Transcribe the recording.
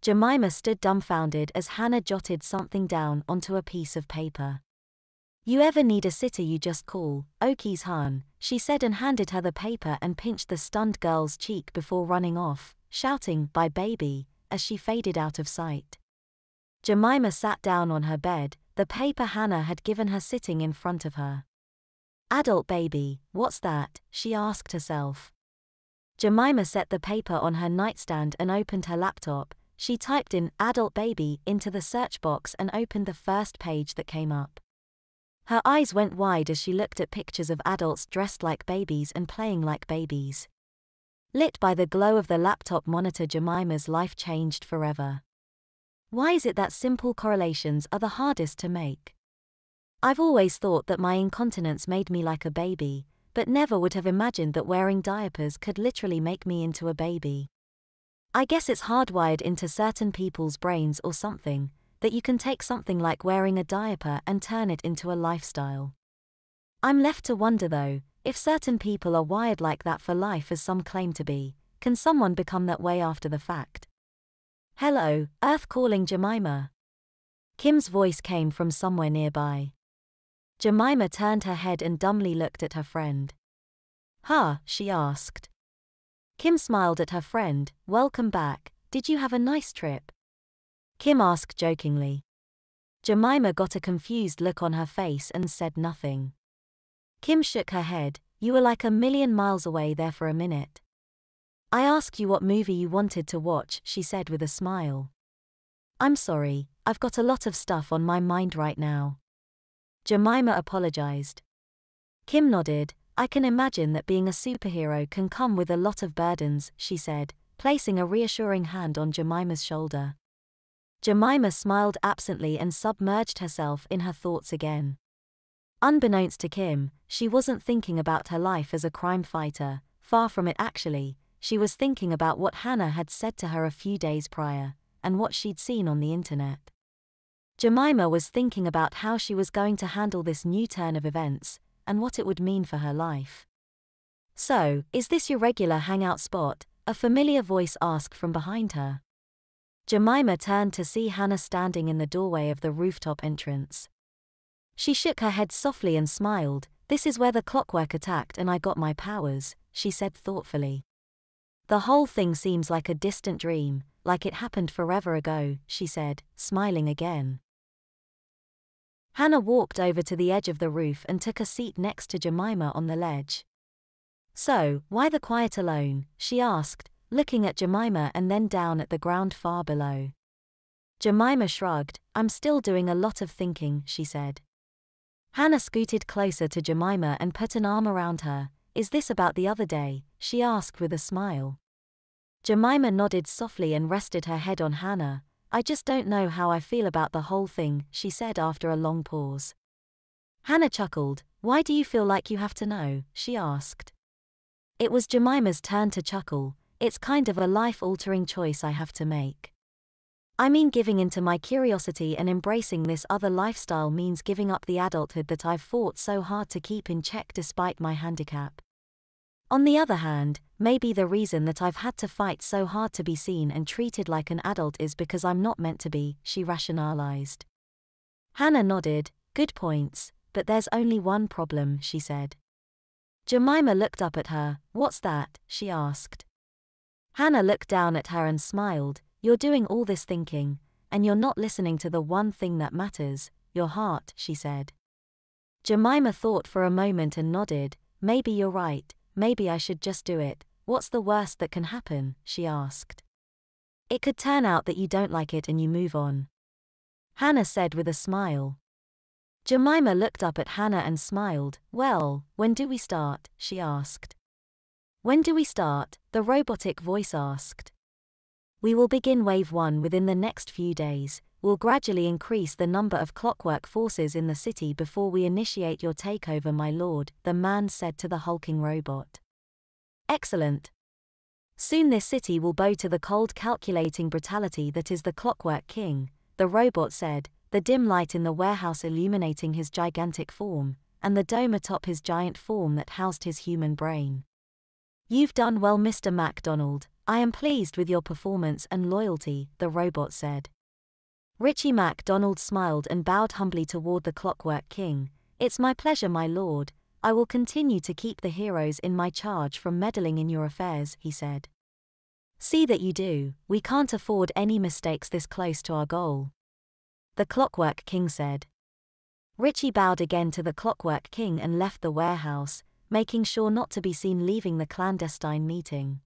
Jemima stood dumbfounded as Hannah jotted something down onto a piece of paper. "You ever need a sitter, you just call Okies Han," she said, and handed her the paper and pinched the stunned girl's cheek before running off, shouting, "Bye baby," as she faded out of sight. Jemima sat down on her bed, the paper Hannah had given her sitting in front of her. "Adult baby, what's that?" she asked herself. Jemima set the paper on her nightstand and opened her laptop. She typed in "adult baby" into the search box and opened the first page that came up. Her eyes went wide as she looked at pictures of adults dressed like babies and playing like babies. Lit by the glow of the laptop monitor, Jemima's life changed forever. Why is it that simple correlations are the hardest to make? I've always thought that my incontinence made me like a baby, but never would have imagined that wearing diapers could literally make me into a baby. I guess it's hardwired into certain people's brains or something, that you can take something like wearing a diaper and turn it into a lifestyle. I'm left to wonder though, if certain people are wired like that for life as some claim to be, can someone become that way after the fact? "Hello, Earth calling Jemima." Kim's voice came from somewhere nearby. Jemima turned her head and dumbly looked at her friend. "Huh?" she asked. Kim smiled at her friend. "Welcome back, did you have a nice trip?" Kim asked jokingly. Jemima got a confused look on her face and said nothing. Kim shook her head. "You were like a million miles away there for a minute." "I asked you what movie you wanted to watch," she said with a smile. "I'm sorry, I've got a lot of stuff on my mind right now." Jemima apologized. Kim nodded. "I can imagine that being a superhero can come with a lot of burdens," she said, placing a reassuring hand on Jemima's shoulder. Jemima smiled absently and submerged herself in her thoughts again. Unbeknownst to Kim, she wasn't thinking about her life as a crime fighter, far from it actually. She was thinking about what Hannah had said to her a few days prior, and what she'd seen on the internet. Jemima was thinking about how she was going to handle this new turn of events, and what it would mean for her life. "So, is this your regular hangout spot?" a familiar voice asked from behind her. Jemima turned to see Hannah standing in the doorway of the rooftop entrance. She shook her head softly and smiled. "This is where the clockwork attacked and I got my powers," she said thoughtfully. "The whole thing seems like a distant dream, like it happened forever ago," she said, smiling again. Hannah walked over to the edge of the roof and took a seat next to Jemima on the ledge. "So, why the quiet alone?" she asked, looking at Jemima and then down at the ground far below. Jemima shrugged. "I'm still doing a lot of thinking," she said. Hannah scooted closer to Jemima and put an arm around her. "Is this about the other day?" she asked with a smile. Jemima nodded softly and rested her head on Hannah. "I just don't know how I feel about the whole thing," she said after a long pause. Hannah chuckled. "Why do you feel like you have to know?" she asked. It was Jemima's turn to chuckle. "It's kind of a life-altering choice I have to make. I mean, giving into my curiosity and embracing this other lifestyle means giving up the adulthood that I've fought so hard to keep in check despite my handicap. On the other hand, maybe the reason that I've had to fight so hard to be seen and treated like an adult is because I'm not meant to be," she rationalized. Hannah nodded. "Good points, but there's only one problem," she said. Jemima looked up at her. "What's that?" she asked. Hannah looked down at her and smiled. "You're doing all this thinking, and you're not listening to the one thing that matters, your heart," she said. Jemima thought for a moment and nodded. "Maybe you're right, maybe I should just do it. What's the worst that can happen?" she asked. "It could turn out that you don't like it and you move on," Hannah said with a smile. Jemima looked up at Hannah and smiled. "Well, when do we start?" she asked. "When do we start?" the robotic voice asked. "We will begin wave 1 within the next few days. We'll gradually increase the number of clockwork forces in the city before we initiate your takeover, my lord," the man said to the hulking robot. "Excellent. Soon this city will bow to the cold, calculating brutality that is the Clockwork King," the robot said, the dim light in the warehouse illuminating his gigantic form, and the dome atop his giant form that housed his human brain. "You've done well, Mr. MacDonald," I am pleased with your performance and loyalty, the robot said. Richie MacDonald smiled and bowed humbly toward the Clockwork King. It's my pleasure, my lord. I will continue to keep the heroes in my charge from meddling in your affairs, he said. See that you do, we can't afford any mistakes this close to our goal, the Clockwork King said. Richie bowed again to the Clockwork King and left the warehouse, making sure not to be seen leaving the clandestine meeting.